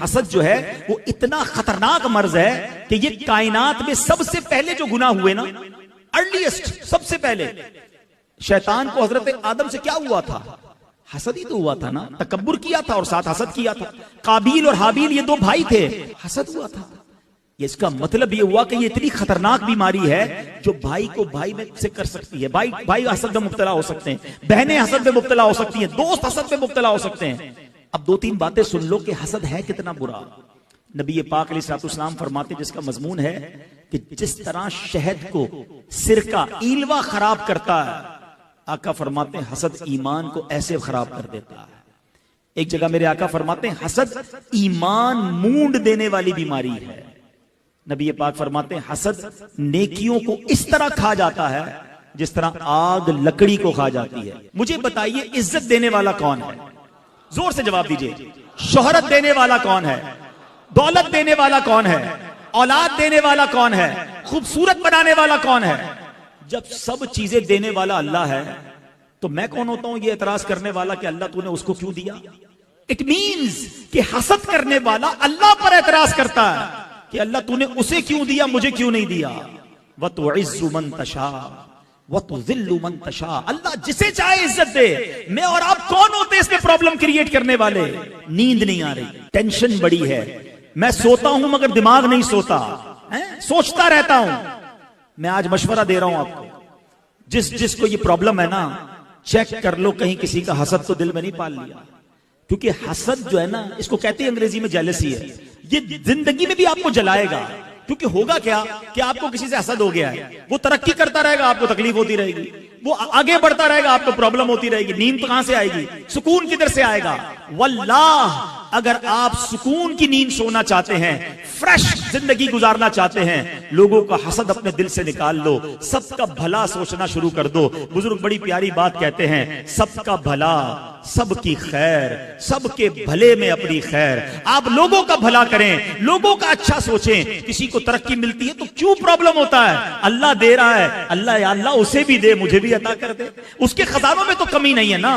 हसद जो है वो इतना खतरनाक मर्ज है कि ये कायनात में सबसे पहले जो गुनाह हुए ना, अर्लीस्ट, सबसे पहले शैतान को हजरत आदम से क्या हुआ था? हसद ही तो हुआ था ना, तकब्बुर किया था और साथ हसद किया था। काबील और हाबील ये दो भाई थे, हसद हुआ था। इसका मतलब ये हुआ कि ये इतनी खतरनाक बीमारी है जो भाई को भाई में से कर सकती है। भाई हसद में मुब्तला हो सकते हैं, बहनें हसद में मुब्तला हो सकती हैं, दोस्त हसद में मुब्तला हो सकते हैं। अब दो तीन बातें सुन लो कि हसद है कितना बुरा। नबी पाक अलैहिस्सलाम फरमाते, जिसका मजमून है कि जिस तरह शहद को सिरका ईलवा खराब करता है, आका फरमाते हैं हसद ईमान को ऐसे खराब कर देता है। एक जगह मेरे आका फरमाते हैं हसद ईमान मूंड देने वाली बीमारी है। नबी पाक फरमाते हैं हसद नेकियों को इस तरह खा जाता है जिस तरह आग लकड़ी को खा जाती है। मुझे बताइए, इज्जत देने वाला कौन है? जोर से जवाब दीजिए। शोहरत देने वाला कौन है? दौलत देने वाला कौन है? औलाद देने वाला कौन है? खूबसूरत बनाने वाला कौन है? जब सब चीजें देने वाला अल्लाह है तो मैं कौन होता हूं ये एतराज करने वाला कि अल्लाह तूने उसको क्यों दिया? इट मींस कि हसद करने वाला अल्लाह पर एतराज करता है कि अल्लाह तूने उसे क्यों दिया, मुझे क्यों नहीं दिया। व तुइज़्ज़ु मन तशा व तुज़िल्लु मन तशा, अल्लाह जिसे चाहे इज्जत दे। मैं और आप कौन होते इसमें प्रॉब्लम क्रिएट करने वाले? नींद नहीं आ रही, टेंशन बड़ी है, मैं सोता हूं मगर दिमाग नहीं सोता है, सोचता रहता हूं। मैं आज मशवरा दे रहा हूं आपको, जिसको ये प्रॉब्लम है ना, चेक कर लो कहीं किसी का हसद तो दिल में नहीं पाल लिया। क्योंकि हसद जो है ना, इसको कहते हैं अंग्रेजी में जेलसी है। ये जिंदगी में भी आपको जलाएगा। क्योंकि होगा क्या कि आपको किसी से हसद हो गया है, वो तरक्की करता रहेगा, आपको तकलीफ होती रहेगी, वो आगे बढ़ता रहेगा, आपको प्रॉब्लम होती रहेगी। नींद तो कहां से आएगी? सुकून किधर से आएगा? वल्लाह, अगर आप सुकून की नींद सोना चाहते हैं, फ्रेश जिंदगी गुजारना चाहते हैं, लोगों का हसद अपने दिल से निकाल लो, सबका भला सोचना शुरू कर दो। बुजुर्ग बड़ी प्यारी बात कहते हैं, सबका भला, सबकी खैर, सबके भले में अपनी खैर। आप लोगों का भला करें, लोगों का अच्छा सोचें। किसी को तरक्की मिलती है तो क्यों प्रॉब्लम होता है? अल्लाह दे रहा है, अल्लाह या अल्लाह उसे भी दे, मुझे भी अता कर दे। उसके खजानों में तो कमी नहीं है ना।